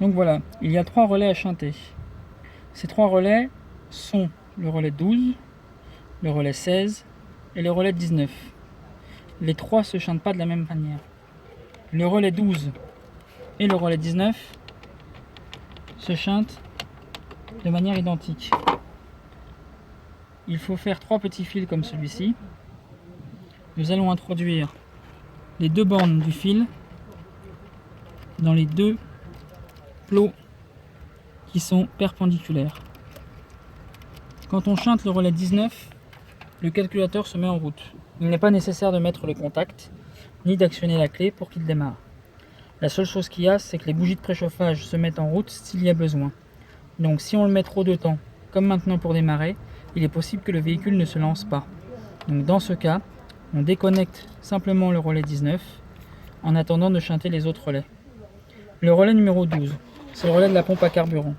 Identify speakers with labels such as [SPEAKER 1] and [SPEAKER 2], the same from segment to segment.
[SPEAKER 1] Donc voilà, il y a 3 relais à shunter. Ces 3 relais sont le relais 12, le relais 16 et le relais 19. Les 3 ne se shuntent pas de la même manière. Le relais 12 et le relais 19 se shuntent de manière identique. Il faut faire 3 petits fils comme celui-ci. Nous allons introduire les 2 bornes du fil dans les 2 plots qui sont perpendiculaires. Quand on shunt le relais 19, le calculateur se met en route. Il n'est pas nécessaire de mettre le contact ni d'actionner la clé pour qu'il démarre. La seule chose qu'il y a, c'est que les bougies de préchauffage se mettent en route s'il y a besoin. Donc si on le met trop de temps, comme maintenant pour démarrer, il est possible que le véhicule ne se lance pas. Donc dans ce cas, on déconnecte simplement le relais 19 en attendant de shunter les autres relais. Le relais numéro 12, c'est le relais de la pompe à carburant.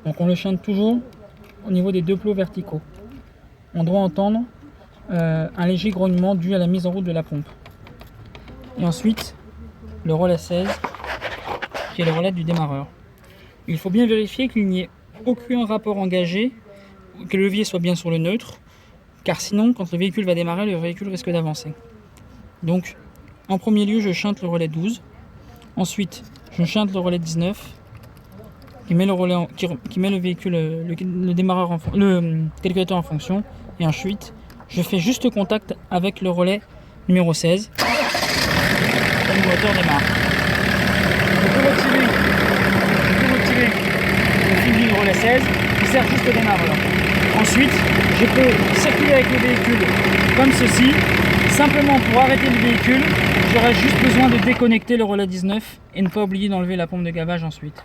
[SPEAKER 1] Donc on le shunt toujours au niveau des 2 plots verticaux. On doit entendre un léger grognement dû à la mise en route de la pompe. Et ensuite, le relais 16, qui est le relais du démarreur. Il faut bien vérifier qu'il n'y ait aucun rapport engagé, que le levier soit bien sur le neutre, car sinon, quand le véhicule va démarrer, le véhicule risque d'avancer. Donc, en premier lieu, je shunt le relais 12. Ensuite, je shunt le relais 19, qui met le véhicule, le démarreur, le calculateur en fonction. Et ensuite, je fais juste contact avec le relais numéro 16. Le moteur démarre. Je peux retirer le fil du relais 16 qui sert juste au démarreur. Ensuite, je peux circuler avec le véhicule comme ceci. Simplement pour arrêter le véhicule, j'aurai juste besoin de déconnecter le relais 19 et ne pas oublier d'enlever la pompe de gavage ensuite.